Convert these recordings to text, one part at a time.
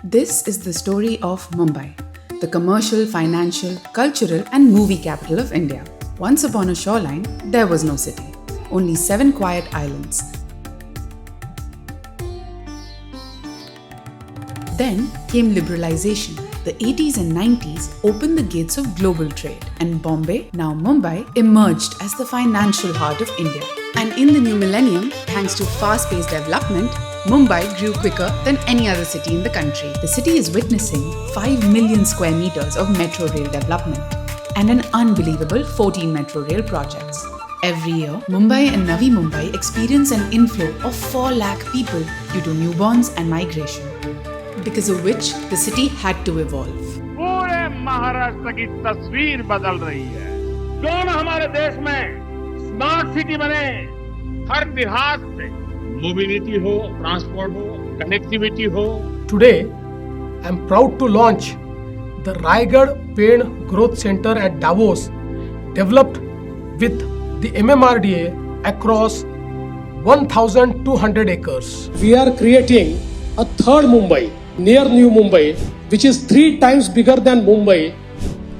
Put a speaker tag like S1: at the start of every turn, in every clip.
S1: This is the story of Mumbai, the commercial, financial, cultural, and movie capital of India. Once upon a shoreline, there was no city, only 7 quiet islands. Then came liberalization. The 80s and 90s opened the gates of global trade, and Bombay, now Mumbai, emerged as the financial heart of India. And in the new millennium, thanks to fast-paced development, Mumbai grew quicker than any other city in the country. The city is witnessing 5 million square meters of metro rail development and an unbelievable 14 metro rail projects. Every year, Mumbai and Navi Mumbai experience an inflow of 4 lakh people due to newborns and migration, because of which the city had to evolve.
S2: पूरे महाराष्ट्र की तस्वीर बदल रही है। क्यों न हमारे देश में स्मार्ट सिटी बने, हर लिहाज से मोबिलिटी हो, ट्रांसपोर्ट हो, कनेक्टिविटी हो।
S3: Today, I am proud to launch the Raigad Pen Growth Center at Davos, developed with the MMRDA across 1,200 acres.
S4: We are creating a third Mumbai near New Mumbai, which is 3 times bigger than Mumbai.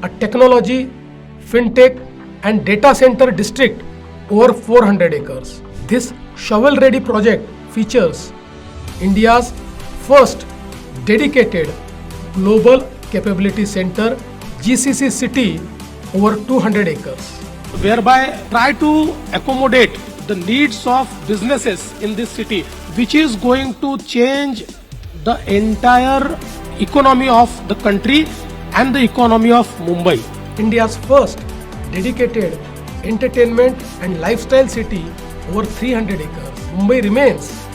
S3: A technology, fintech, and data center district over 400 acres. This shovel-ready project features India's first dedicated Global Capability Center GCC city over 200 acres.
S4: Whereby try to accommodate the needs of businesses in this city, which is going to change the entire economy of the country and the economy of Mumbai.
S3: India's first dedicated entertainment and lifestyle city over 300 acres. Mumbai remains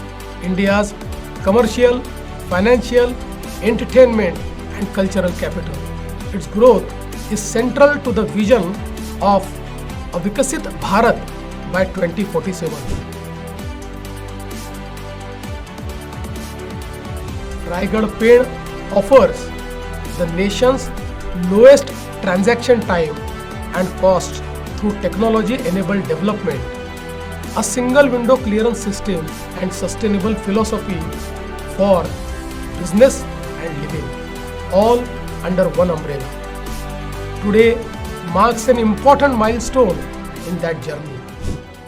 S3: India's commercial, financial, entertainment and cultural capital. Its growth is central to the vision of a Vikasit Bharat by 2047. Raigad Pen offers the nation's lowest transaction time and cost through technology-enabled development, a single window clearance system and sustainable philosophy for business and living, all under one umbrella. Today marks an important milestone in that journey.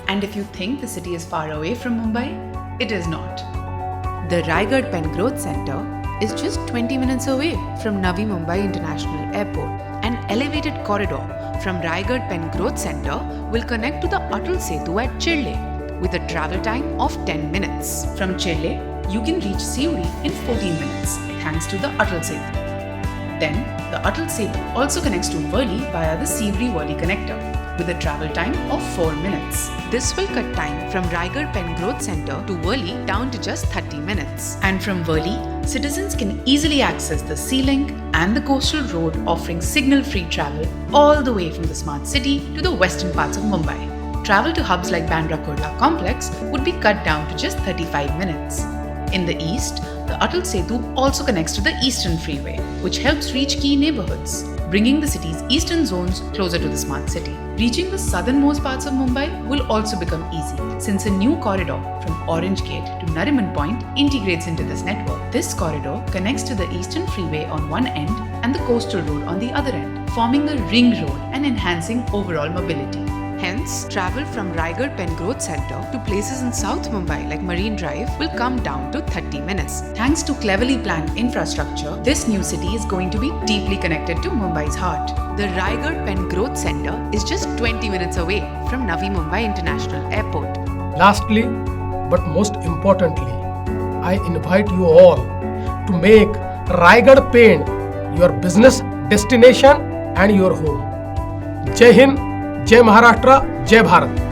S1: And if you think the city is far away from Mumbai, it is not. The Raigad Pen Growth Center is just 20 minutes away from Navi Mumbai International Airport. An elevated corridor from Raigad Pen Growth Center will connect to the Atal Setu at Chirle with a travel time of 10 minutes. From Chirle, you can reach Sewri in 14 minutes thanks to the Atal Setu. Then, the Atal Setu also connects to Worli via the Sewri-Worli connector with a travel time of 4 minutes. This will cut time from Raigad Pen Growth Center to Worli down to just 30 minutes. And from Worli, citizens can easily access the Sea Link and the coastal road, offering signal-free travel all the way from the smart city to the western parts of Mumbai. Travel to hubs like Bandra Kurla complex would be cut down to just 35 minutes. In the east, the Atal Setu also connects to the Eastern Freeway, which helps reach key neighborhoods, bringing the city's eastern zones closer to the smart city. Reaching the southernmost parts of Mumbai will also become easy, since a new corridor from Orange Gate to Nariman Point integrates into this network. This corridor connects to the Eastern Freeway on one end and the coastal road on the other end, forming a ring road and enhancing overall mobility. Hence, travel from Raigad Pen Growth Center to places in South Mumbai like Marine Drive will come down to 30 minutes. Thanks to cleverly planned infrastructure, this new city is going to be deeply connected to Mumbai's heart. The Raigad Pen Growth Center is just 20 minutes away from Navi Mumbai International Airport.
S3: Lastly, but most importantly, I invite you all to make Raigad Pen your business destination and your home. Jai Hind, Jai Maharashtra, Jai Bharat.